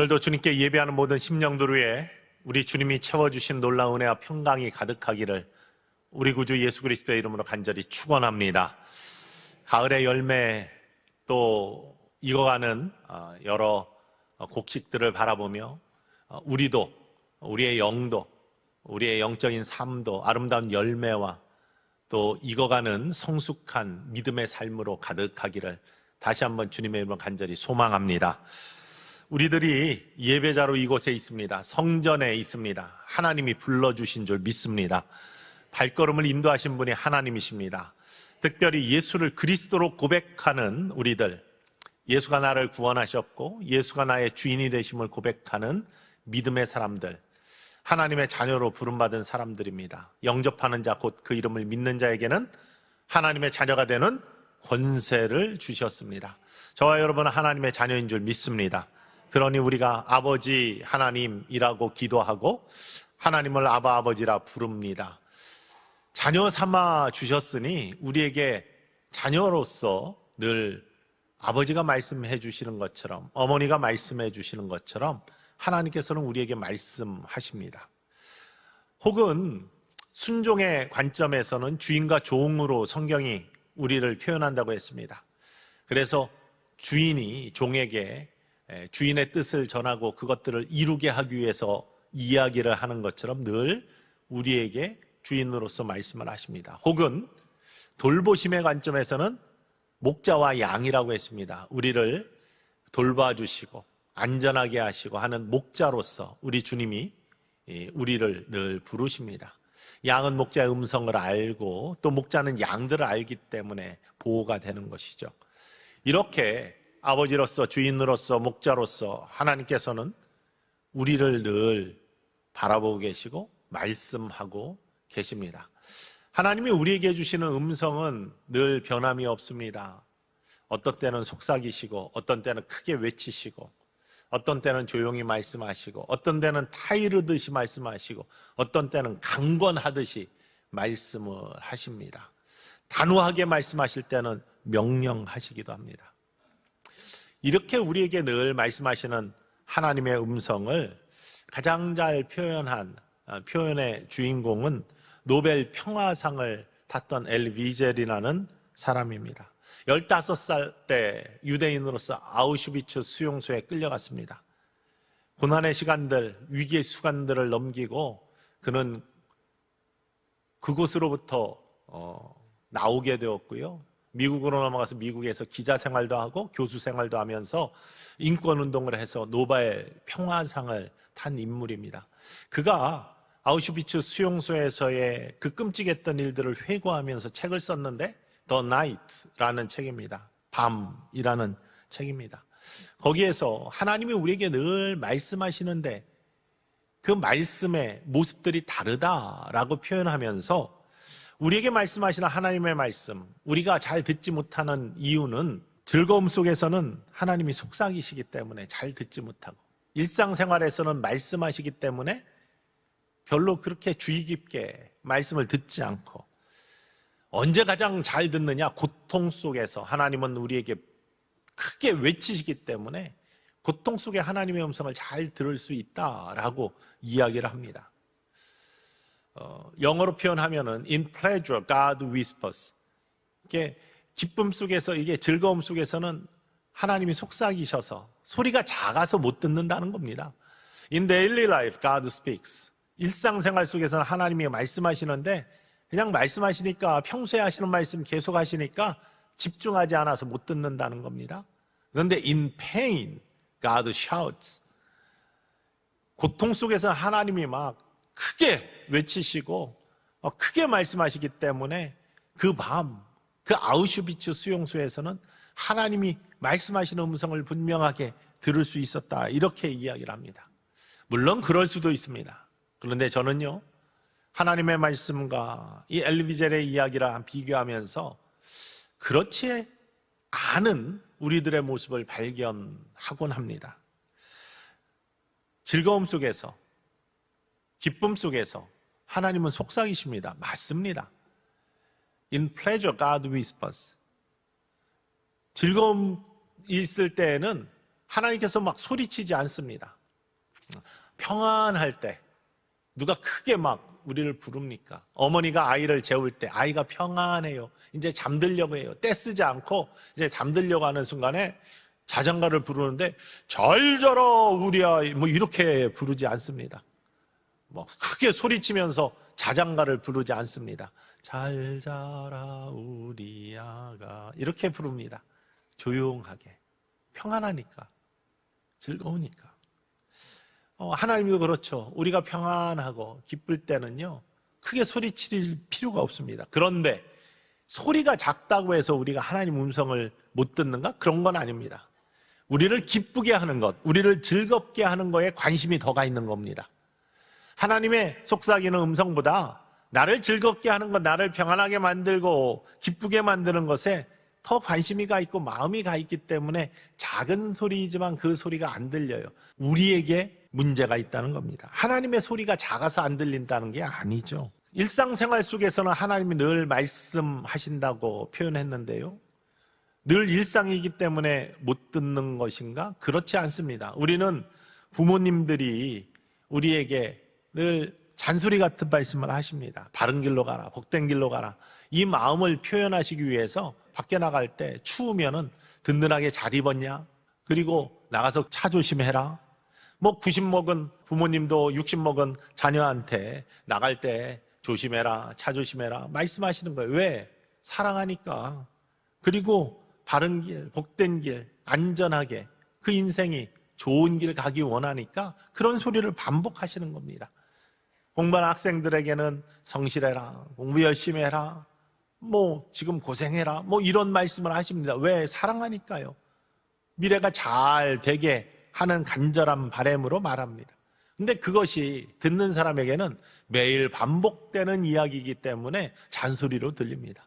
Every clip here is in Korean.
오늘도 주님께 예배하는 모든 심령들 위해 우리 주님이 채워주신 놀라운 은혜와 평강이 가득하기를 우리 구주 예수 그리스도의 이름으로 간절히 축원합니다. 가을의 열매 또 익어가는 여러 곡식들을 바라보며 우리도, 우리의 영도, 우리의 영적인 삶도 아름다운 열매와 또 익어가는 성숙한 믿음의 삶으로 가득하기를 다시 한번 주님의 이름으로 간절히 소망합니다. 우리들이 예배자로 이곳에 있습니다. 성전에 있습니다. 하나님이 불러주신 줄 믿습니다. 발걸음을 인도하신 분이 하나님이십니다. 특별히 예수를 그리스도로 고백하는 우리들, 예수가 나를 구원하셨고 예수가 나의 주인이 되심을 고백하는 믿음의 사람들, 하나님의 자녀로 부름받은 사람들입니다. 영접하는 자, 곧 그 이름을 믿는 자에게는 하나님의 자녀가 되는 권세를 주셨습니다. 저와 여러분은 하나님의 자녀인 줄 믿습니다. 그러니 우리가 아버지 하나님이라고 기도하고 하나님을 아바 아버지라 부릅니다. 자녀 삼아 주셨으니 우리에게 자녀로서 늘 아버지가 말씀해 주시는 것처럼, 어머니가 말씀해 주시는 것처럼 하나님께서는 우리에게 말씀하십니다. 혹은 순종의 관점에서는 주인과 종으로 성경이 우리를 표현한다고 했습니다. 그래서 주인이 종에게 주인의 뜻을 전하고 그것들을 이루게 하기 위해서 이야기를 하는 것처럼 늘 우리에게 주인으로서 말씀을 하십니다. 혹은 돌보심의 관점에서는 목자와 양이라고 했습니다. 우리를 돌봐주시고 안전하게 하시고 하는 목자로서 우리 주님이 우리를 늘 부르십니다. 양은 목자의 음성을 알고 또 목자는 양들을 알기 때문에 보호가 되는 것이죠. 이렇게 아버지로서, 주인으로서, 목자로서 하나님께서는 우리를 늘 바라보고 계시고 말씀하고 계십니다. 하나님이 우리에게 주시는 음성은 늘 변함이 없습니다. 어떤 때는 속삭이시고 어떤 때는 크게 외치시고 어떤 때는 조용히 말씀하시고 어떤 때는 타이르듯이 말씀하시고 어떤 때는 강권하듯이 말씀을 하십니다. 단호하게 말씀하실 때는 명령하시기도 합니다. 이렇게 우리에게 늘 말씀하시는 하나님의 음성을 가장 잘 표현한 표현의 주인공은 노벨 평화상을 탔던 엘리 위젤이라는 사람입니다. 15살 때 유대인으로서 아우슈비츠 수용소에 끌려갔습니다. 고난의 시간들, 위기의 순간들을 넘기고 그는 그곳으로부터 나오게 되었고요. 미국으로 넘어가서 미국에서 기자 생활도 하고 교수 생활도 하면서 인권운동을 해서 노벨 평화상을 탄 인물입니다. 그가 아우슈비츠 수용소에서의 그 끔찍했던 일들을 회고하면서 책을 썼는데 The Night라는 책입니다. 밤이라는 책입니다. 거기에서 하나님이 우리에게 늘 말씀하시는데 그 말씀의 모습들이 다르다라고 표현하면서 우리에게 말씀하시는 하나님의 말씀, 우리가 잘 듣지 못하는 이유는 즐거움 속에서는 하나님이 속삭이시기 때문에 잘 듣지 못하고 일상생활에서는 말씀하시기 때문에 별로 그렇게 주의 깊게 말씀을 듣지 않고 언제 가장 잘 듣느냐? 고통 속에서 하나님은 우리에게 크게 외치시기 때문에 고통 속에 하나님의 음성을 잘 들을 수 있다라고 이야기를 합니다. 영어로 표현하면은 in pleasure God whispers. 이게 기쁨 속에서, 이게 즐거움 속에서는 하나님이 속삭이셔서 소리가 작아서 못 듣는다는 겁니다. In daily life God speaks. 일상생활 속에서는 하나님이 말씀하시는데 그냥 말씀하시니까 평소에 하시는 말씀 계속 하시니까 집중하지 않아서 못 듣는다는 겁니다. 그런데 in pain God shouts. 고통 속에서는 하나님이 막 크게 외치시고 크게 말씀하시기 때문에 그 밤, 그 아우슈비츠 수용소에서는 하나님이 말씀하시는 음성을 분명하게 들을 수 있었다, 이렇게 이야기를 합니다. 물론 그럴 수도 있습니다. 그런데 저는요, 하나님의 말씀과 이 엘리 위젤의 이야기랑 비교하면서 그렇지 않은 우리들의 모습을 발견하곤 합니다. 즐거움 속에서, 기쁨 속에서 하나님은 속삭이십니다. 맞습니다. In pleasure God whispers. 즐거움 있을 때에는 하나님께서 막 소리치지 않습니다. 평안할 때 누가 크게 막 우리를 부릅니까? 어머니가 아이를 재울 때 아이가 평안해요. 이제 잠들려고 해요. 떼쓰지 않고 이제 잠들려고 하는 순간에 자장가를 부르는데 잘 자라 우리 아이 뭐 이렇게 부르지 않습니다. 뭐 크게 소리치면서 자장가를 부르지 않습니다. 잘 자라 우리 아가 이렇게 부릅니다. 조용하게. 평안하니까. 즐거우니까. 하나님도 그렇죠. 우리가 평안하고 기쁠 때는요 크게 소리칠 필요가 없습니다. 그런데 소리가 작다고 해서 우리가 하나님 음성을 못 듣는가? 그런 건 아닙니다. 우리를 기쁘게 하는 것, 우리를 즐겁게 하는 거에 관심이 더 가 있는 겁니다. 하나님의 속삭이는 음성보다 나를 즐겁게 하는 것, 나를 평안하게 만들고 기쁘게 만드는 것에 더 관심이 가 있고 마음이 가 있기 때문에 작은 소리이지만 그 소리가 안 들려요. 우리에게 문제가 있다는 겁니다. 하나님의 소리가 작아서 안 들린다는 게 아니죠. 일상생활 속에서는 하나님이 늘 말씀하신다고 표현했는데요, 늘 일상이기 때문에 못 듣는 것인가? 그렇지 않습니다. 우리는 부모님들이 우리에게 늘 잔소리 같은 말씀을 하십니다. 바른 길로 가라, 복된 길로 가라. 이 마음을 표현하시기 위해서 밖에 나갈 때 추우면은 든든하게 잘 입었냐? 그리고 나가서 차 조심해라. 뭐 90 먹은 부모님도 60 먹은 자녀한테 나갈 때 조심해라, 차 조심해라 말씀하시는 거예요. 왜? 사랑하니까. 그리고 바른 길, 복된 길, 안전하게 그 인생이 좋은 길 가기 원하니까 그런 소리를 반복하시는 겁니다. 공부하는 학생들에게는 성실해라, 공부 열심히 해라, 뭐 지금 고생해라, 뭐 이런 말씀을 하십니다. 왜? 사랑하니까요. 미래가 잘 되게 하는 간절한 바람으로 말합니다. 근데 그것이 듣는 사람에게는 매일 반복되는 이야기이기 때문에 잔소리로 들립니다.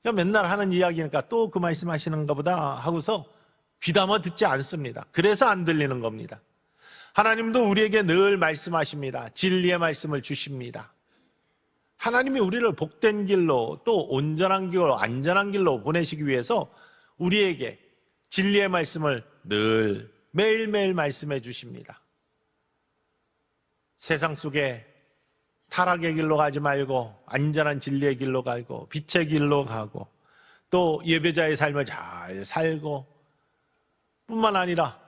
그러니까 맨날 하는 이야기니까 또 그 말씀 하시는가 보다 하고서 귀담아 듣지 않습니다. 그래서 안 들리는 겁니다. 하나님도 우리에게 늘 말씀하십니다. 진리의 말씀을 주십니다. 하나님이 우리를 복된 길로 또 온전한 길로 안전한 길로 보내시기 위해서 우리에게 진리의 말씀을 늘 매일매일 말씀해 주십니다. 세상 속에 타락의 길로 가지 말고 안전한 진리의 길로 가고 빛의 길로 가고 또 예배자의 삶을 잘 살고 뿐만 아니라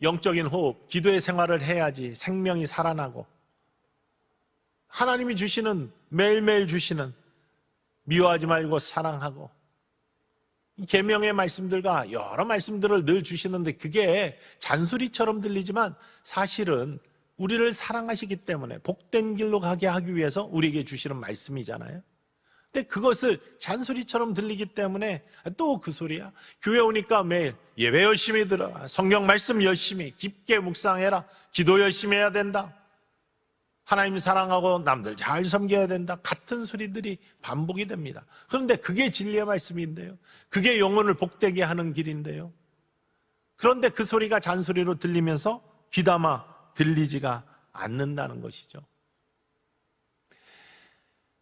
영적인 호흡, 기도의 생활을 해야지 생명이 살아나고 하나님이 주시는 매일매일 주시는 미워하지 말고 사랑하고 계명의 말씀들과 여러 말씀들을 늘 주시는데 그게 잔소리처럼 들리지만 사실은 우리를 사랑하시기 때문에 복된 길로 가게 하기 위해서 우리에게 주시는 말씀이잖아요. 근데 그것을 잔소리처럼 들리기 때문에 또 그 소리야. 교회 오니까 매일 예배 열심히 들어라, 성경 말씀 열심히 깊게 묵상해라, 기도 열심히 해야 된다, 하나님 사랑하고 남들 잘 섬겨야 된다, 같은 소리들이 반복이 됩니다. 그런데 그게 진리의 말씀인데요, 그게 영혼을 복되게 하는 길인데요, 그런데 그 소리가 잔소리로 들리면서 귀담아 들리지가 않는다는 것이죠.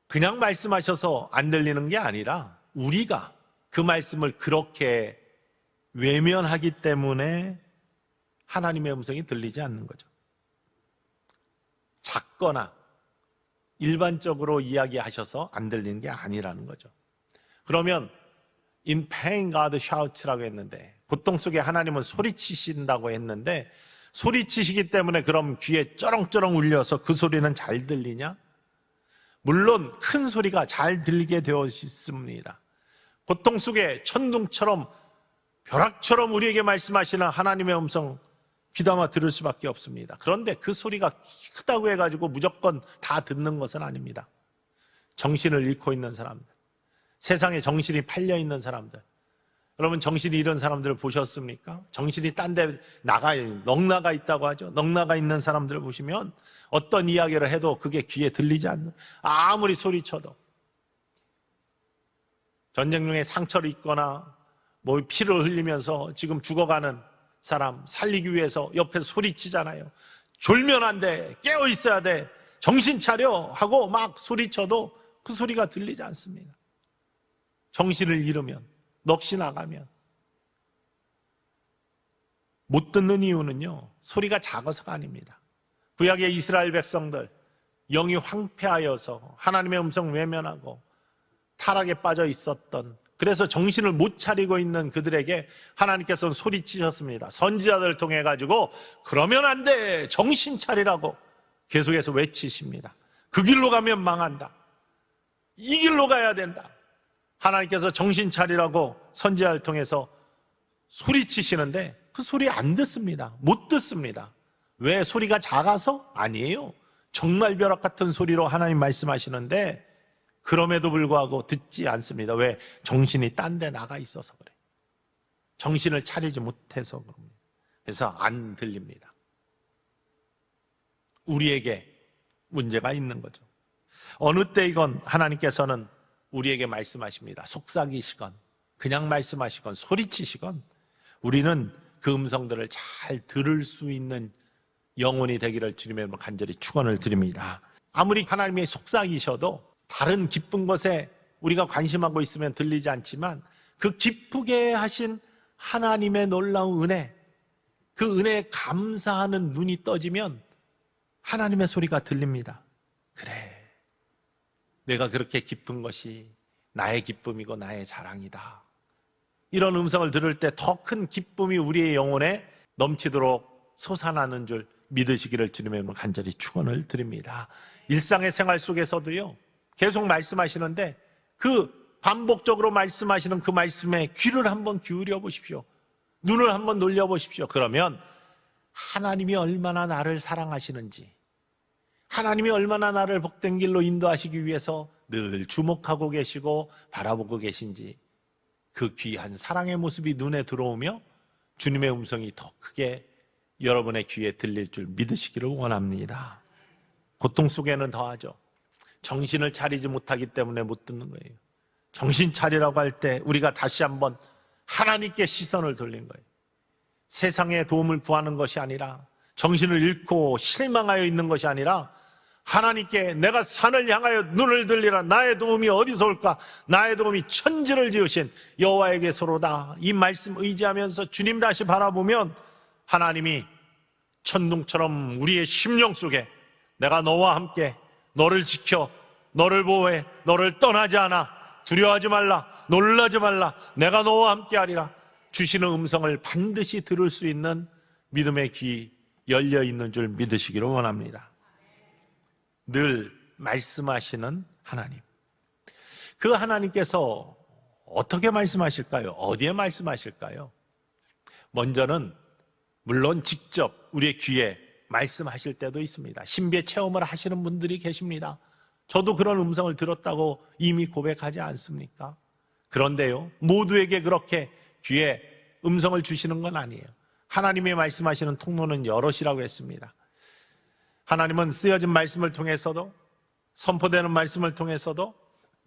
그냥 말씀하셔서 안 들리는 게 아니라 우리가 그 말씀을 그렇게 외면하기 때문에 하나님의 음성이 들리지 않는 거죠. 작거나 일반적으로 이야기하셔서 안 들리는 게 아니라는 거죠. 그러면 In pain God shouts라고 했는데, 고통 속에 하나님은 소리치신다고 했는데 소리치시기 때문에 그럼 귀에 쩌렁쩌렁 울려서 그 소리는 잘 들리냐? 물론 큰 소리가 잘 들리게 되어 있습니다. 고통 속에 천둥처럼 벼락처럼 우리에게 말씀하시는 하나님의 음성 귀담아 들을 수밖에 없습니다. 그런데 그 소리가 크다고 해가지고 무조건 다 듣는 것은 아닙니다. 정신을 잃고 있는 사람들, 세상에 정신이 팔려 있는 사람들, 여러분 정신이 잃은 사람들을 보셨습니까? 정신이 딴 데 넉나가 있다고 하죠. 넉나가 있는 사람들을 보시면 어떤 이야기를 해도 그게 귀에 들리지 않는, 아무리 소리쳐도. 전쟁 중에 상처를 입거나 뭐 피를 흘리면서 지금 죽어가는 사람 살리기 위해서 옆에서 소리치잖아요. 졸면 안 돼, 깨어 있어야 돼, 정신 차려 하고 막 소리쳐도 그 소리가 들리지 않습니다. 정신을 잃으면, 넋이 나가면. 못 듣는 이유는요, 소리가 작아서가 아닙니다. 구약의 이스라엘 백성들, 영이 황폐하여서 하나님의 음성 외면하고 타락에 빠져 있었던, 그래서 정신을 못 차리고 있는 그들에게 하나님께서는 소리치셨습니다. 선지자들을 통해 가지고 그러면 안 돼, 정신 차리라고 계속해서 외치십니다. 그 길로 가면 망한다, 이 길로 가야 된다. 하나님께서 정신 차리라고 선지자를 통해서 소리치시는데 그 소리 안 듣습니다. 못 듣습니다. 왜? 소리가 작아서? 아니에요. 정말 벼락 같은 소리로 하나님 말씀하시는데 그럼에도 불구하고 듣지 않습니다. 왜? 정신이 딴 데 나가 있어서 그래요. 정신을 차리지 못해서 그럽니다. 그래서 안 들립니다. 우리에게 문제가 있는 거죠. 어느 때이건 하나님께서는 우리에게 말씀하십니다. 속삭이시건 그냥 말씀하시건 소리치시건 우리는 그 음성들을 잘 들을 수 있는 영혼이 되기를 주님의 이름으로 간절히 축원을 드립니다. 아무리 하나님이 속삭이셔도 다른 기쁜 것에 우리가 관심하고 있으면 들리지 않지만 그 기쁘게 하신 하나님의 놀라운 은혜, 그 은혜에 감사하는 눈이 떠지면 하나님의 소리가 들립니다. 그래, 내가 그렇게 기쁜 것이 나의 기쁨이고 나의 자랑이다. 이런 음성을 들을 때 더 큰 기쁨이 우리의 영혼에 넘치도록 솟아나는 줄 믿으시기를 주님의 이름으로 간절히 축원을 드립니다. 일상의 생활 속에서도요, 계속 말씀하시는데 그 반복적으로 말씀하시는 그 말씀에 귀를 한번 기울여 보십시오. 눈을 한번 놀려 보십시오. 그러면 하나님이 얼마나 나를 사랑하시는지, 하나님이 얼마나 나를 복된 길로 인도하시기 위해서 늘 주목하고 계시고 바라보고 계신지, 그 귀한 사랑의 모습이 눈에 들어오며 주님의 음성이 더 크게 여러분의 귀에 들릴 줄 믿으시기를 원합니다. 고통 속에는 더하죠. 정신을 차리지 못하기 때문에 못 듣는 거예요. 정신 차리라고 할 때 우리가 다시 한번 하나님께 시선을 돌린 거예요. 세상의 도움을 구하는 것이 아니라, 정신을 잃고 실망하여 있는 것이 아니라 하나님께 내가 산을 향하여 눈을 들리라. 나의 도움이 어디서 올까? 나의 도움이 천지를 지으신 여호와에게서로다. 이 말씀 의지하면서 주님 다시 바라보면 하나님이 천둥처럼 우리의 심령 속에 내가 너와 함께 너를 지켜, 너를 보호해, 너를 떠나지 않아, 두려워하지 말라, 놀라지 말라, 내가 너와 함께 하리라 주시는 음성을 반드시 들을 수 있는 믿음의 귀 열려 있는 줄 믿으시기를 원합니다. 늘 말씀하시는 하나님, 그 하나님께서 어떻게 말씀하실까요? 어디에 말씀하실까요? 먼저는 물론 직접 우리의 귀에 말씀하실 때도 있습니다. 신비의 체험을 하시는 분들이 계십니다. 저도 그런 음성을 들었다고 이미 고백하지 않습니까? 그런데요, 모두에게 그렇게 귀에 음성을 주시는 건 아니에요. 하나님의 말씀하시는 통로는 여럿이라고 했습니다. 하나님은 쓰여진 말씀을 통해서도, 선포되는 말씀을 통해서도,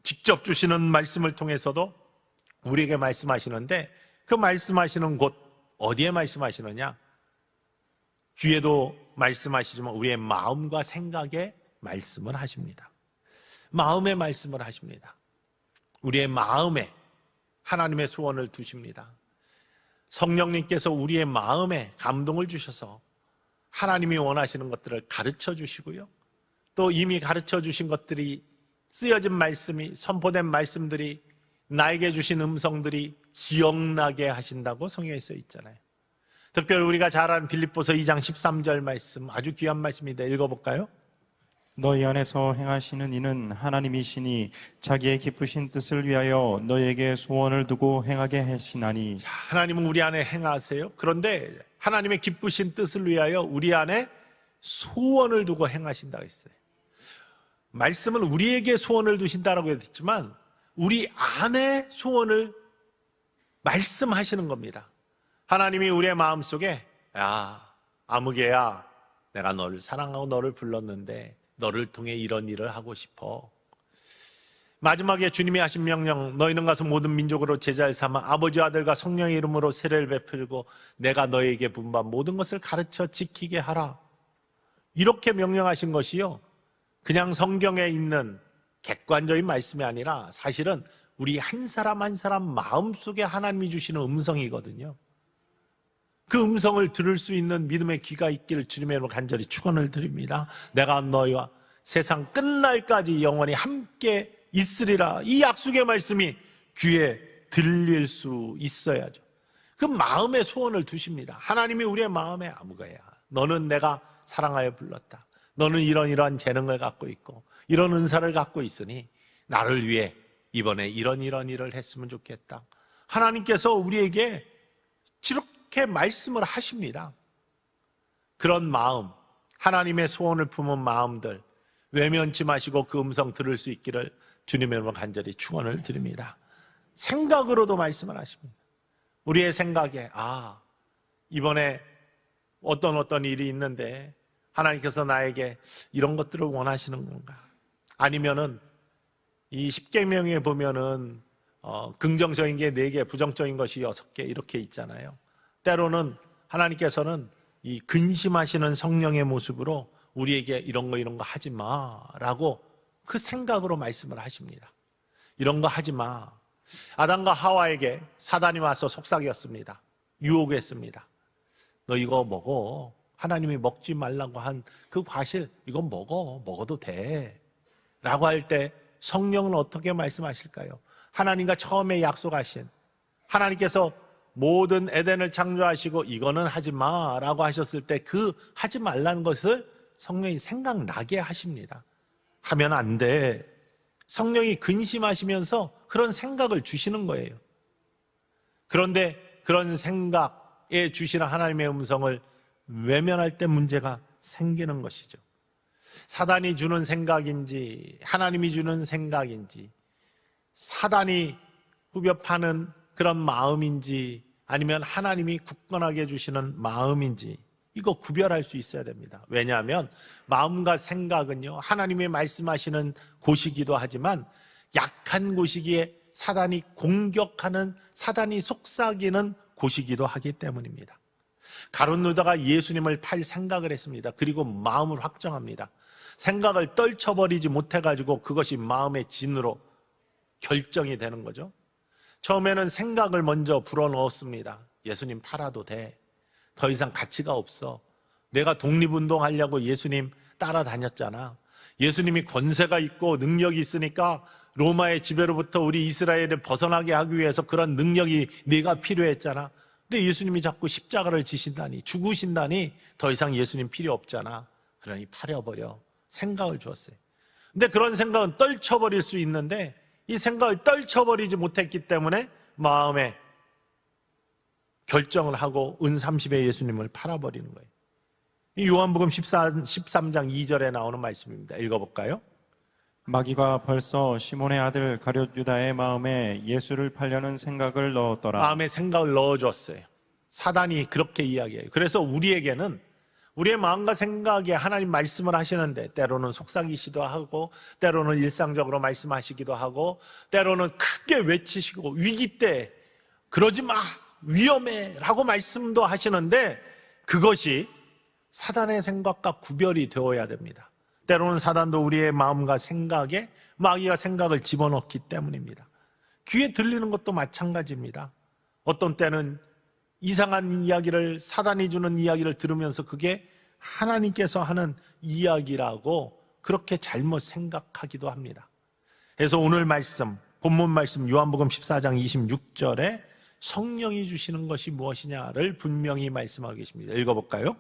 직접 주시는 말씀을 통해서도 우리에게 말씀하시는데, 그 말씀하시는 곳 어디에 말씀하시느냐? 귀에도 말씀하시지만 우리의 마음과 생각에 말씀을 하십니다. 마음에 말씀을 하십니다. 우리의 마음에 하나님의 소원을 두십니다. 성령님께서 우리의 마음에 감동을 주셔서 하나님이 원하시는 것들을 가르쳐 주시고요, 또 이미 가르쳐 주신 것들이, 쓰여진 말씀이, 선포된 말씀들이, 나에게 주신 음성들이 기억나게 하신다고 성경에 써 있잖아요. 특별히 우리가 잘 아는 빌립보서 2장 13절 말씀, 아주 귀한 말씀입니다. 읽어볼까요? 너희 안에서 행하시는 이는 하나님이시니 자기의 기쁘신 뜻을 위하여 너희에게 소원을 두고 행하게 하시나니. 자, 하나님은 우리 안에 행하세요. 그런데 하나님의 기쁘신 뜻을 위하여 우리 안에 소원을 두고 행하신다고 했어요. 말씀은 우리에게 소원을 두신다라고 했지만 우리 안에 소원을 말씀하시는 겁니다. 하나님이 우리의 마음속에, 야, 아무개야, 내가 너를 사랑하고 너를 불렀는데 너를 통해 이런 일을 하고 싶어. 마지막에 주님이 하신 명령, 너희는 가서 모든 민족으로 제자를 삼아 아버지, 아들과 성령의 이름으로 세례를 베풀고 내가 너희에게 분부한 모든 것을 가르쳐 지키게 하라. 이렇게 명령하신 것이요, 그냥 성경에 있는 객관적인 말씀이 아니라 사실은 우리 한 사람 한 사람 마음속에 하나님이 주시는 음성이거든요. 그 음성을 들을 수 있는 믿음의 귀가 있기를 주님의 이름으로 간절히 축원을 드립니다. 내가 너희와 세상 끝날까지 영원히 함께 있으리라. 이 약속의 말씀이 귀에 들릴 수 있어야죠. 그 마음의 소원을 두십니다. 하나님이 우리의 마음에 아무거야. 너는 내가 사랑하여 불렀다. 너는 이러한 재능을 갖고 있고 이런 은사를 갖고 있으니 나를 위해 이번에 이런 일을 했으면 좋겠다. 하나님께서 우리에게 이렇게 말씀을 하십니다. 그런 마음, 하나님의 소원을 품은 마음들 외면치 마시고 그 음성 들을 수 있기를 주님의 이름으로 간절히 축원을 드립니다. 생각으로도 말씀을 하십니다. 우리의 생각에 이번에 어떤 일이 있는데 하나님께서 나에게 이런 것들을 원하시는 건가? 아니면은 이 십계명에 보면은 긍정적인 게 4개, 부정적인 것이 6개 이렇게 있잖아요. 때로는 하나님께서는 이 근심하시는 성령의 모습으로 우리에게 이런 거 하지 마라고 그 생각으로 말씀을 하십니다. 이런 거 하지 마. 아담과 하와에게 사단이 와서 속삭였습니다. 유혹했습니다. 너 이거 먹어. 하나님이 먹지 말라고 한 그 과실 이거 먹어도 돼 라고 할 때 성령은 어떻게 말씀하실까요? 하나님과 처음에 약속하신 하나님께서 모든 에덴을 창조하시고 이거는 하지 마라고 하셨을 때 그 하지 말라는 것을 성령이 생각나게 하십니다. 하면 안 돼. 성령이 근심하시면서 그런 생각을 주시는 거예요. 그런데 그런 생각에 주시는 하나님의 음성을 외면할 때 문제가 생기는 것이죠. 사단이 주는 생각인지 하나님이 주는 생각인지 사단이 후벼 파는 그런 마음인지 아니면 하나님이 굳건하게 주시는 마음인지 이거 구별할 수 있어야 됩니다. 왜냐하면 마음과 생각은요 하나님이 말씀하시는 곳이기도 하지만 약한 곳이기에 사단이 공격하는 사단이 속삭이는 곳이기도 하기 때문입니다. 가룟 유다가 예수님을 팔 생각을 했습니다. 그리고 마음을 확정합니다. 생각을 떨쳐버리지 못해가지고 그것이 마음의 진으로 결정이 되는 거죠. 처음에는 생각을 먼저 불어넣었습니다. 예수님 팔아도 돼. 더 이상 가치가 없어. 내가 독립운동하려고 예수님 따라다녔잖아. 예수님이 권세가 있고 능력이 있으니까 로마의 지배로부터 우리 이스라엘을 벗어나게 하기 위해서 그런 능력이 네가 필요했잖아. 근데 예수님이 자꾸 십자가를 지신다니 죽으신다니 더 이상 예수님 필요 없잖아. 그러니 팔아버려. 생각을 주었어요. 근데 그런 생각은 떨쳐버릴 수 있는데 이 생각을 떨쳐버리지 못했기 때문에 마음에 결정을 하고 은 30에 예수님을 팔아버리는 거예요. 이 요한복음 13장 2절에 나오는 말씀입니다. 읽어볼까요? 마귀가 벌써 시몬의 아들 가룟 유다의 마음에 예수를 팔려는 생각을 넣었더라. 마음에 생각을 넣어줬어요. 사단이 그렇게 이야기해요. 그래서 우리에게는 우리의 마음과 생각에 하나님 말씀을 하시는데 때로는 속삭이시기도 하고 때로는 일상적으로 말씀하시기도 하고 때로는 크게 외치시고 위기 때 그러지 마 위험해 라고 말씀도 하시는데 그것이 사단의 생각과 구별이 되어야 됩니다. 때로는 사단도 우리의 마음과 생각에 마귀가 생각을 집어넣기 때문입니다. 귀에 들리는 것도 마찬가지입니다. 어떤 때는 이상한 이야기를 사단이 주는 이야기를 들으면서 그게 하나님께서 하는 이야기라고 그렇게 잘못 생각하기도 합니다. 그래서 오늘 말씀 본문 말씀 요한복음 14장 26절에 성령이 주시는 것이 무엇이냐를 분명히 말씀하고 계십니다. 읽어볼까요?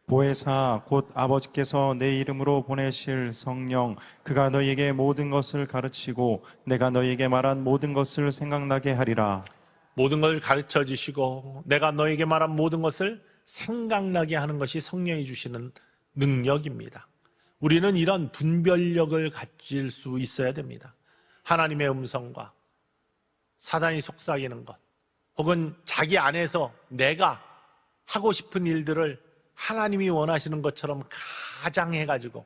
보혜사 곧 아버지께서 내 이름으로 보내실 성령 그가 너희에게 모든 것을 가르치고 내가 너희에게 말한 모든 것을 생각나게 하리라. 모든 것을 가르쳐 주시고 내가 너에게 말한 모든 것을 생각나게 하는 것이 성령이 주시는 능력입니다. 우리는 이런 분별력을 가질 수 있어야 됩니다. 하나님의 음성과 사단이 속삭이는 것 혹은 자기 안에서 내가 하고 싶은 일들을 하나님이 원하시는 것처럼 가장해가지고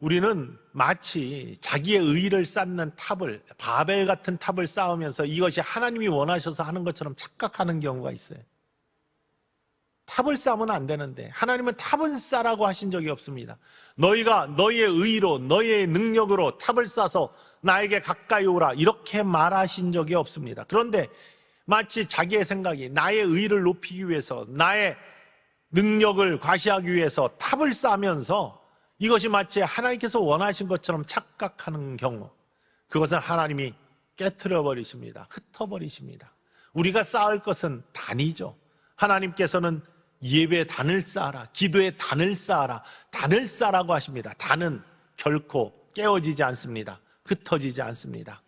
우리는 마치 자기의 의의를 쌓는 탑을 바벨 같은 탑을 쌓으면서 이것이 하나님이 원하셔서 하는 것처럼 착각하는 경우가 있어요. 탑을 쌓으면 안 되는데 하나님은 탑은 쌓으라고 하신 적이 없습니다. 너희가 너희의 의의로 너희의 능력으로 탑을 쌓아서 나에게 가까이 오라 이렇게 말하신 적이 없습니다. 그런데 마치 자기의 생각이 나의 의를 높이기 위해서, 나의 능력을 과시하기 위해서 탑을 쌓으면서 이것이 마치 하나님께서 원하신 것처럼 착각하는 경우, 그것은 하나님이 깨트려 버리십니다. 흩어버리십니다. 우리가 쌓을 것은 단이죠. 하나님께서는 예배의 단을 쌓아라, 기도의 단을 쌓아라, 단을 쌓으라고 하십니다. 단은 결코 깨어지지 않습니다. 흩어지지 않습니다.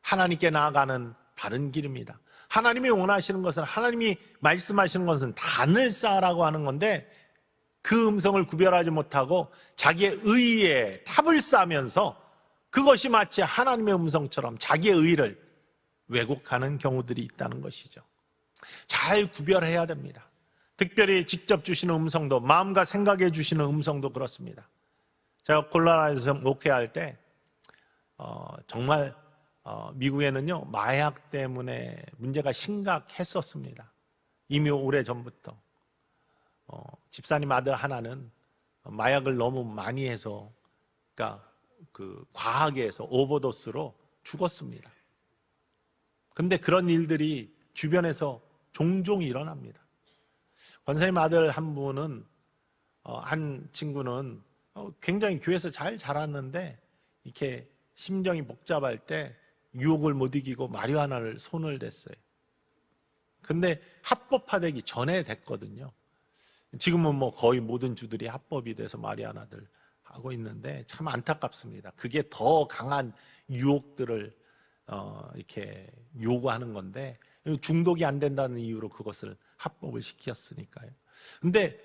하나님께 나아가는 바른 길입니다. 하나님이 원하시는 것은, 하나님이 말씀하시는 것은 단을 쌓으라고 하는 건데, 그 음성을 구별하지 못하고 자기의 의에 탑을 쌓으면서 그것이 마치 하나님의 음성처럼 자기의 의를 왜곡하는 경우들이 있다는 것이죠. 잘 구별해야 됩니다. 특별히 직접 주시는 음성도, 마음과 생각에 주시는 음성도 그렇습니다. 제가 콜로라도에서 목회할 때 정말 미국에는요, 마약 때문에 문제가 심각했었습니다. 이미 오래전부터. 집사님 아들 하나는 마약을 너무 많이 해서, 그러니까 과하게 해서 오버도스로 죽었습니다. 근데 그런 일들이 주변에서 종종 일어납니다. 권사님 아들 한 분은, 한 친구는 굉장히 교회에서 잘 자랐는데 이렇게 심정이 복잡할 때 유혹을 못 이기고 마리화나를 손을 댔어요. 근데 합법화되기 전에 됐거든요. 지금은 뭐 거의 모든 주들이 합법이 돼서 마리화나들 하고 있는데 참 안타깝습니다. 그게 더 강한 유혹들을 이렇게 요구하는 건데, 중독이 안 된다는 이유로 그것을 합법을 시켰으니까요. 근데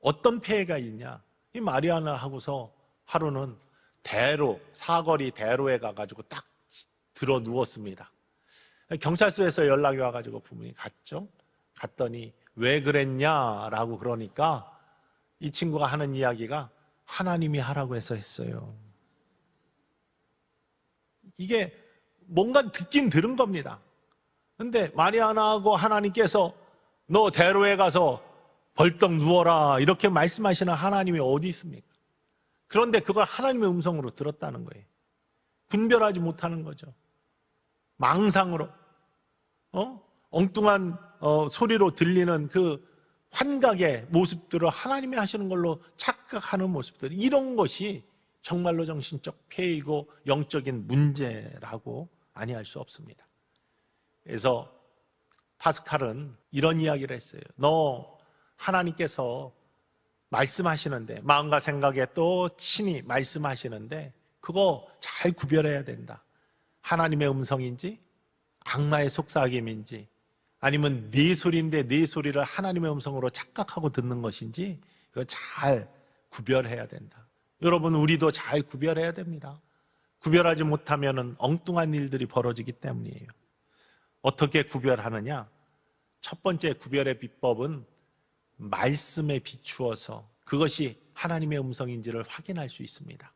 어떤 폐해가 있냐? 이 마리화나 하고서 하루는 사거리 대로에 가가지고 딱 들어 누웠습니다. 경찰서에서 연락이 와가지고 부모님이 갔죠. 갔더니 왜 그랬냐라고 그러니까 이 친구가 하는 이야기가 하나님이 하라고 해서 했어요. 이게 뭔가 듣긴 들은 겁니다. 근데 마리아나하고 하나님께서 너 대로에 가서 벌떡 누워라 이렇게 말씀하시는 하나님이 어디 있습니까? 그런데 그걸 하나님의 음성으로 들었다는 거예요. 분별하지 못하는 거죠. 망상으로 엉뚱한 소리로 들리는 그 환각의 모습들을 하나님이 하시는 걸로 착각하는 모습들, 이런 것이 정말로 정신적 폐해이고 영적인 문제라고 아니할 수 없습니다. 그래서 파스칼은 이런 이야기를 했어요. 너 하나님께서 말씀하시는데, 마음과 생각에 또 친히 말씀하시는데 그거 잘 구별해야 된다. 하나님의 음성인지 악마의 속삭임인지, 아니면 네 소리인데 네 소리를 하나님의 음성으로 착각하고 듣는 것인지, 그거 잘 구별해야 된다. 여러분, 우리도 잘 구별해야 됩니다. 구별하지 못하면 엉뚱한 일들이 벌어지기 때문이에요. 어떻게 구별하느냐? 첫 번째 구별의 비법은 말씀에 비추어서 그것이 하나님의 음성인지를 확인할 수 있습니다.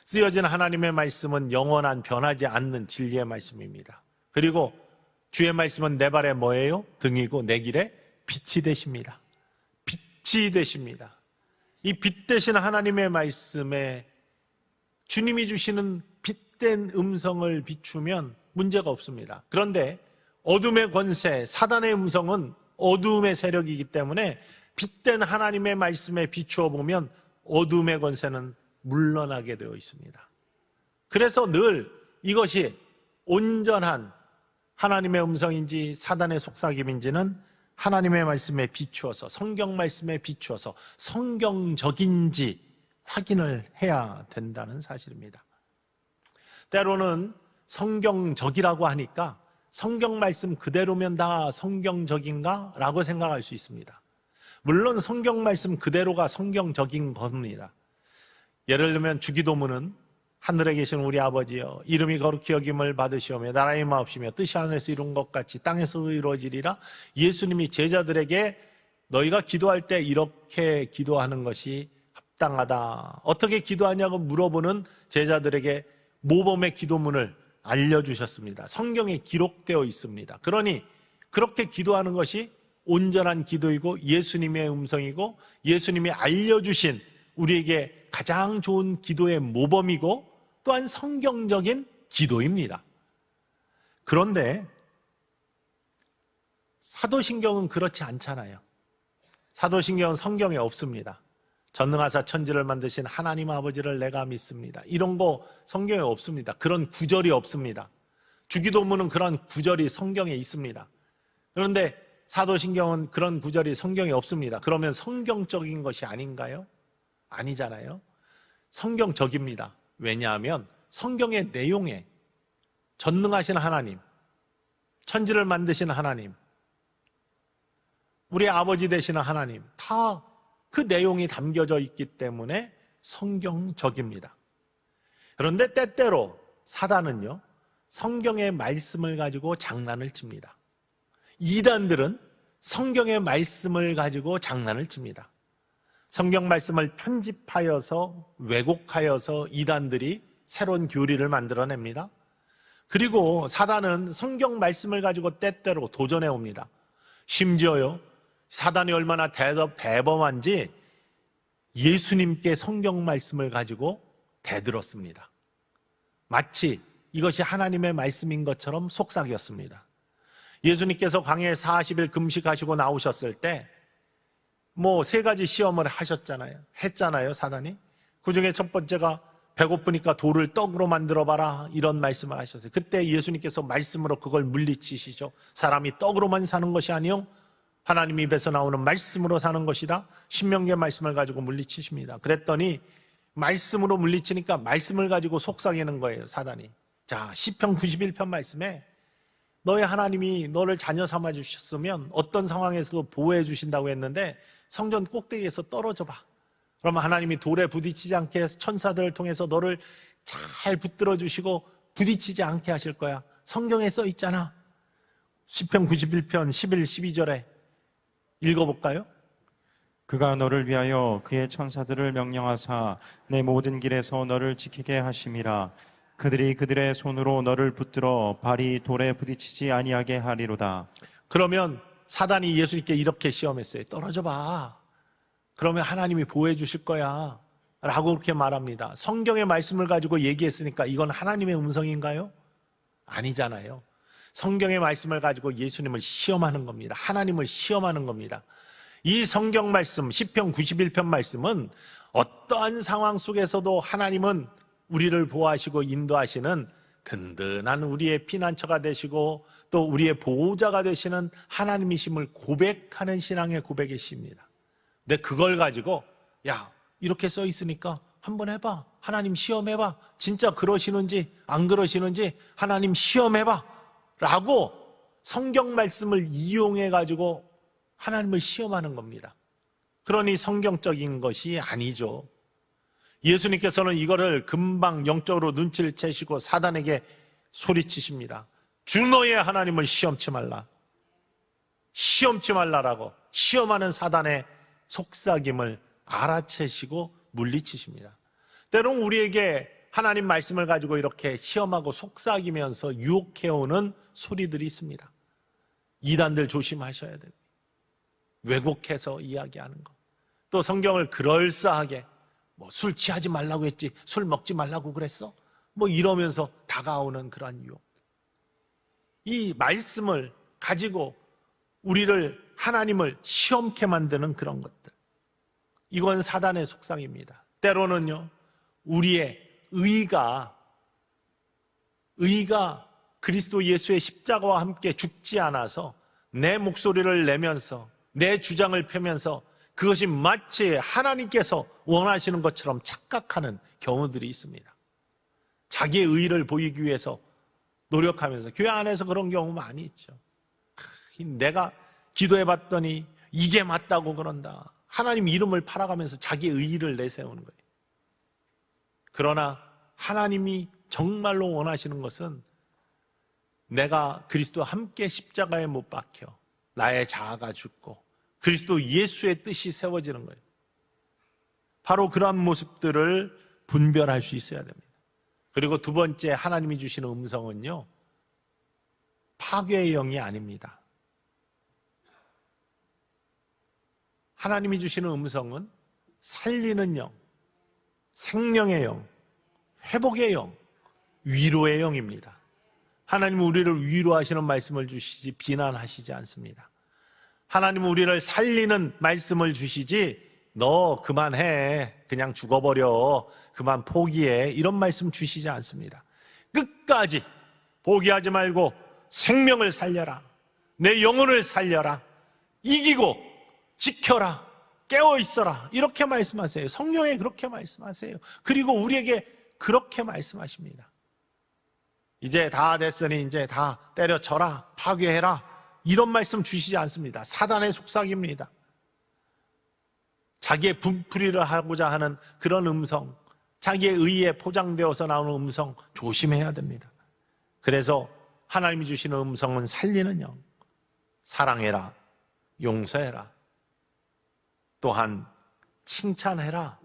쓰여진 하나님의 말씀은 영원한 변하지 않는 진리의 말씀입니다. 그리고 주의 말씀은 내 발에 뭐예요? 등이고 내 길에 빛이 되십니다. 빛이 되십니다. 이 빛 되신 하나님의 말씀에 주님이 주시는 빛된 음성을 비추면 문제가 없습니다. 그런데 어둠의 권세, 사단의 음성은 어둠의 세력이기 때문에 빛된 하나님의 말씀에 비추어 보면 어둠의 권세는 물러나게 되어 있습니다. 그래서 늘 이것이 온전한 하나님의 음성인지 사단의 속삭임인지는 하나님의 말씀에 비추어서, 성경 말씀에 비추어서 성경적인지 확인을 해야 된다는 사실입니다. 때로는 성경적이라고 하니까 성경 말씀 그대로면 다 성경적인가? 라고 생각할 수 있습니다. 물론 성경 말씀 그대로가 성경적인 겁니다. 예를 들면 주기도문은 하늘에 계신 우리 아버지여 이름이 거룩히 여김을 받으시오며 나라의 마옵시며 뜻이 하늘에서 이룬 것 같이 땅에서도 이루어지리라. 예수님이 제자들에게 너희가 기도할 때 이렇게 기도하는 것이 합당하다, 어떻게 기도하냐고 물어보는 제자들에게 모범의 기도문을 알려주셨습니다. 성경에 기록되어 있습니다. 그러니 그렇게 기도하는 것이 온전한 기도이고 예수님의 음성이고 예수님이 알려주신 우리에게 가장 좋은 기도의 모범이고 또한 성경적인 기도입니다. 그런데 사도신경은 그렇지 않잖아요. 사도신경은 성경에 없습니다. 전능하사 천지를 만드신 하나님 아버지를 내가 믿습니다. 이런 거 성경에 없습니다. 그런 구절이 없습니다. 주기도문은 그런 구절이 성경에 있습니다. 그런데 사도신경은 그런 구절이 성경에 없습니다. 그러면 성경적인 것이 아닌가요? 아니잖아요. 성경적입니다. 왜냐하면 성경의 내용에 전능하신 하나님, 천지를 만드신 하나님, 우리 아버지 되시는 하나님, 다 그 내용이 담겨져 있기 때문에 성경적입니다. 그런데 때때로 사단은요, 성경의 말씀을 가지고 장난을 칩니다. 이단들은 성경의 말씀을 가지고 장난을 칩니다. 성경 말씀을 편집하여서 왜곡하여서 이단들이 새로운 교리를 만들어냅니다. 그리고 사단은 성경 말씀을 가지고 때때로 도전해 옵니다. 심지어요, 사단이 얼마나 대범한지 예수님께 성경 말씀을 가지고 대들었습니다. 마치 이것이 하나님의 말씀인 것처럼 속삭였습니다. 예수님께서 광야에 40일 금식하시고 나오셨을 때 뭐 3가지 시험을 했잖아요, 사단이. 그 중에 첫 번째가 배고프니까 돌을 떡으로 만들어봐라, 이런 말씀을 하셨어요. 그때 예수님께서 말씀으로 그걸 물리치시죠. 사람이 떡으로만 사는 것이 아니요 하나님 입에서 나오는 말씀으로 사는 것이다. 신명기의 말씀을 가지고 물리치십니다. 그랬더니 말씀으로 물리치니까 말씀을 가지고 속삭이는 거예요, 사단이. 자, 시편 91편 말씀에 너의 하나님이 너를 자녀 삼아 주셨으면 어떤 상황에서도 보호해 주신다고 했는데 성전 꼭대기에서 떨어져 봐. 그러면 하나님이 돌에 부딪히지 않게 천사들을 통해서 너를 잘 붙들어 주시고 부딪히지 않게 하실 거야. 성경에 써 있잖아. 시편 91편 11, 12절에 읽어볼까요? 그가 너를 위하여 그의 천사들을 명령하사 내 모든 길에서 너를 지키게 하심이라. 그들이 그들의 손으로 너를 붙들어 발이 돌에 부딪히지 아니하게 하리로다. 그러면 사단이 예수님께 이렇게 시험했어요. 떨어져 봐. 그러면 하나님이 보호해 주실 거야 라고 그렇게 말합니다. 성경의 말씀을 가지고 얘기했으니까 이건 하나님의 음성인가요? 아니잖아요. 성경의 말씀을 가지고 예수님을 시험하는 겁니다. 하나님을 시험하는 겁니다. 이 성경 말씀, 시편 91편 말씀은 어떠한 상황 속에서도 하나님은 우리를 보호하시고 인도하시는 든든한 우리의 피난처가 되시고 또 우리의 보호자가 되시는 하나님이심을 고백하는 신앙의 고백이십니다. 근데 그걸 가지고 야, 이렇게 써 있으니까 한번 해봐. 하나님 시험해봐. 진짜 그러시는지 안 그러시는지 하나님 시험해봐 라고 성경 말씀을 이용해 가지고 하나님을 시험하는 겁니다. 그러니 성경적인 것이 아니죠. 예수님께서는 이거를 금방 영적으로 눈치를 채시고 사단에게 소리치십니다. 주 너의 하나님을 시험치 말라. 시험치 말라라고 시험하는 사단의 속삭임을 알아채시고 물리치십니다. 때론 우리에게 하나님 말씀을 가지고 이렇게 시험하고 속삭이면서 유혹해오는 소리들이 있습니다. 이단들 조심하셔야 됩니다. 왜곡해서 이야기하는 것. 또 성경을 그럴싸하게 뭐 술 취하지 말라고 했지 술 먹지 말라고 그랬어? 뭐 이러면서 다가오는 그러한 유혹. 이 말씀을 가지고 우리를 하나님을 시험케 만드는 그런 것들. 이건 사단의 속상입니다. 때로는요, 우리의 의가 그리스도 예수의 십자가와 함께 죽지 않아서 내 목소리를 내면서 내 주장을 펴면서 그것이 마치 하나님께서 원하시는 것처럼 착각하는 경우들이 있습니다. 자기의 의를 보이기 위해서 노력하면서 교회 안에서 그런 경우 많이 있죠. 내가 기도해봤더니 이게 맞다고 그런다. 하나님 이름을 팔아가면서 자기의 의의를 내세우는 거예요. 그러나 하나님이 정말로 원하시는 것은 내가 그리스도와 함께 십자가에 못 박혀 나의 자아가 죽고 그리스도 예수의 뜻이 세워지는 거예요. 바로 그러한 모습들을 분별할 수 있어야 됩니다. 그리고 두 번째 하나님이 주시는 음성은요, 파괴의 영이 아닙니다. 하나님이 주시는 음성은 살리는 영, 생명의 영, 회복의 영, 위로의 영입니다. 하나님은 우리를 위로하시는 말씀을 주시지 비난하시지 않습니다. 하나님은 우리를 살리는 말씀을 주시지 너 그만해, 그냥 죽어버려, 그만 포기해, 이런 말씀 주시지 않습니다. 끝까지 포기하지 말고 생명을 살려라, 내 영혼을 살려라, 이기고 지켜라, 깨어 있어라, 이렇게 말씀하세요. 성령에 그렇게 말씀하세요. 그리고 우리에게 그렇게 말씀하십니다. 이제 다 됐으니 이제 다 때려쳐라, 파괴해라, 이런 말씀 주시지 않습니다. 사단의 속삭입니다. 자기의 분풀이를 하고자 하는 그런 음성, 자기의 의에 포장되어서 나오는 음성 조심해야 됩니다. 그래서 하나님이 주시는 음성은 살리는 영, 사랑해라, 용서해라, 또한 칭찬해라,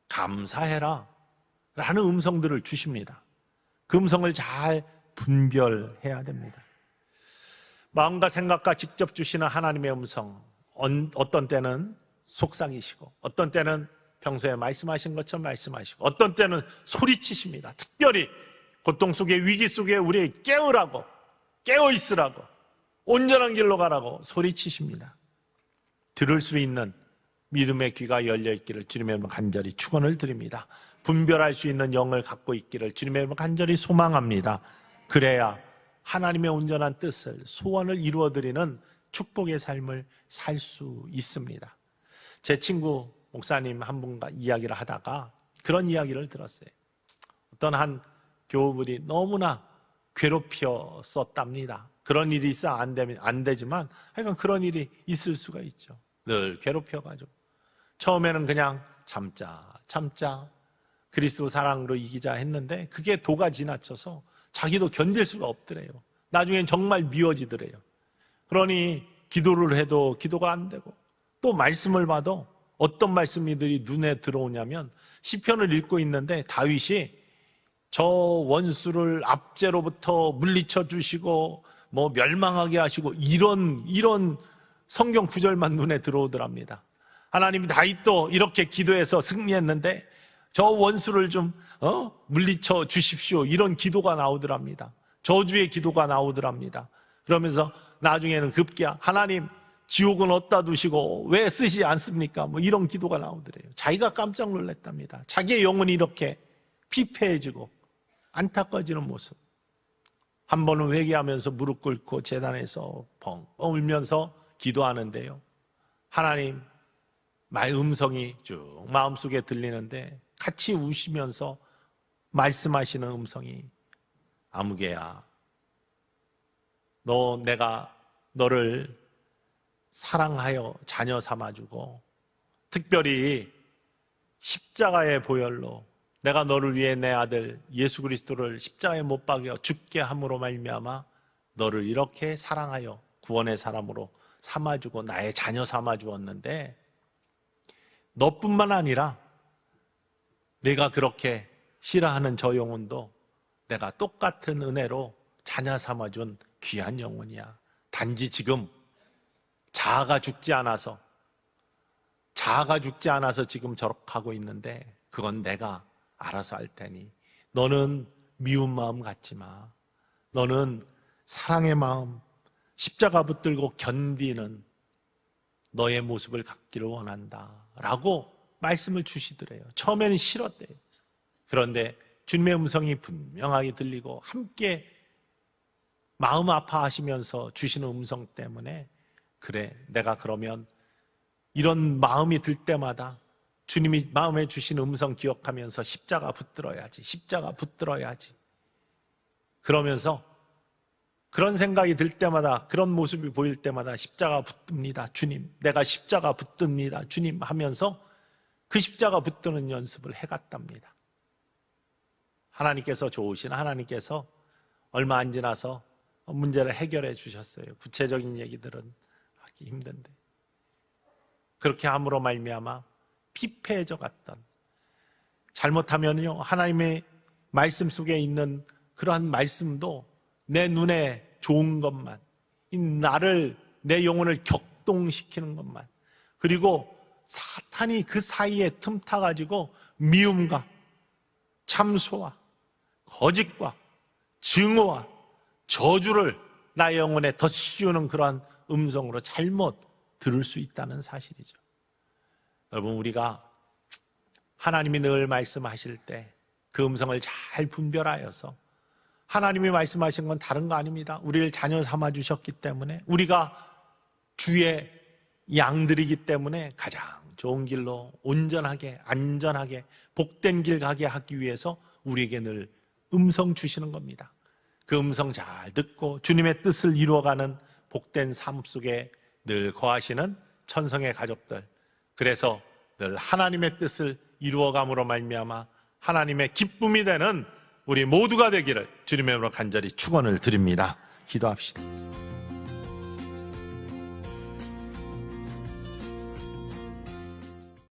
감사해라 라는 음성들을 주십니다. 그 음성을 잘 분별해야 됩니다. 마음과 생각과 직접 주시는 하나님의 음성, 어떤 때는 속삭이시고, 어떤 때는 평소에 말씀하신 것처럼 말씀하시고, 어떤 때는 소리치십니다. 특별히 고통 속에, 위기 속에 우리에게 깨우라고, 깨어 있으라고, 온전한 길로 가라고 소리치십니다. 들을 수 있는 믿음의 귀가 열려있기를 주님의 이름으로 간절히 축원을 드립니다. 분별할 수 있는 영을 갖고 있기를 주님의 이름으로 간절히 소망합니다. 그래야 하나님의 온전한 뜻을, 소원을 이루어드리는 축복의 삶을 살 수 있습니다. 제 친구 목사님 한 분과 이야기를 하다가 그런 이야기를 들었어요. 어떤 한 교우분이 너무나 괴롭혔었답니다. 그런 일이 있어 안 되지만 하여간 그런 일이 있을 수가 있죠. 늘 괴롭혀가지고 처음에는 그냥 참자 그리스도 사랑으로 이기자 했는데 그게 도가 지나쳐서 자기도 견딜 수가 없더래요. 나중엔 정말 미워지더래요. 그러니 기도를 해도 기도가 안 되고, 또 말씀을 봐도 어떤 말씀들이 눈에 들어오냐면, 시편을 읽고 있는데 다윗이 저 원수를 압제로부터 물리쳐 주시고 뭐 멸망하게 하시고 이런 성경 구절만 눈에 들어오더랍니다. 하나님이 다윗도 이렇게 기도해서 승리했는데 저 원수를 좀 물리쳐 주십시오, 이런 기도가 나오더랍니다. 저주의 기도가 나오더랍니다. 그러면서 나중에는 급기야 하나님 지옥은 어디다 두시고 왜 쓰지 않습니까? 뭐 이런 기도가 나오더래요. 자기가 깜짝 놀랐답니다. 자기의 영혼이 이렇게 피폐해지고 안타까워지는 모습. 한 번은 회개하면서 무릎 꿇고 제단에서 펑 울면서 기도하는데요, 하나님 음성이 쭉 마음속에 들리는데 같이 우시면서 말씀하시는 음성이, 아무개야, 내가 너를 사랑하여 자녀 삼아주고 특별히 십자가의 보혈로 내가 너를 위해 내 아들 예수 그리스도를 십자가에 못 박여 죽게 함으로 말미암아 너를 이렇게 사랑하여 구원의 사람으로 삼아주고 나의 자녀 삼아주었는데, 너뿐만 아니라 내가 그렇게 싫어하는 저 영혼도 내가 똑같은 은혜로 자녀 삼아준 귀한 영혼이야. 단지 지금 자아가 죽지 않아서 지금 저렇게 하고 있는데 그건 내가 알아서 할 테니 너는 미운 마음 갖지 마. 너는 사랑의 마음, 십자가 붙들고 견디는 너의 모습을 갖기를 원한다 라고 말씀을 주시더래요. 처음에는 싫었대요. 그런데 주님의 음성이 분명하게 들리고 함께 마음 아파하시면서 주시는 음성 때문에, 그래, 내가 그러면 이런 마음이 들 때마다 주님이 마음에 주신 음성 기억하면서 십자가 붙들어야지 그러면서 그런 생각이 들 때마다, 그런 모습이 보일 때마다 십자가 붙듭니다 주님, 내가 십자가 붙듭니다 주님 하면서 그 십자가 붙드는 연습을 해갔답니다. 하나님께서, 좋으신 하나님께서 얼마 안 지나서 문제를 해결해 주셨어요. 구체적인 얘기들은 하기 힘든데 그렇게 함으로 말미암아 피폐해져 갔던, 잘못하면요 하나님의 말씀 속에 있는 그러한 말씀도 내 눈에 좋은 것만, 나를, 내 영혼을 격동시키는 것만, 그리고 사탄이 그 사이에 틈타가지고 미움과 참소와 거짓과 증오와 저주를 나의 영혼에 더 씌우는 그러한 음성으로 잘못 들을 수 있다는 사실이죠. 여러분, 우리가 하나님이 늘 말씀하실 때 그 음성을 잘 분별하여서, 하나님이 말씀하신 건 다른 거 아닙니다. 우리를 자녀 삼아 주셨기 때문에, 우리가 주의 양들이기 때문에 가장 좋은 길로 온전하게 안전하게 복된 길 가게 하기 위해서 우리에게 늘 음성 주시는 겁니다. 그 음성 잘 듣고 주님의 뜻을 이루어가는 복된 삶 속에 늘 거하시는 천성의 가족들, 그래서 늘 하나님의 뜻을 이루어감으로 말미암아 하나님의 기쁨이 되는 우리 모두가 되기를 주님의 이름으로 간절히 축원을 드립니다. 기도합시다.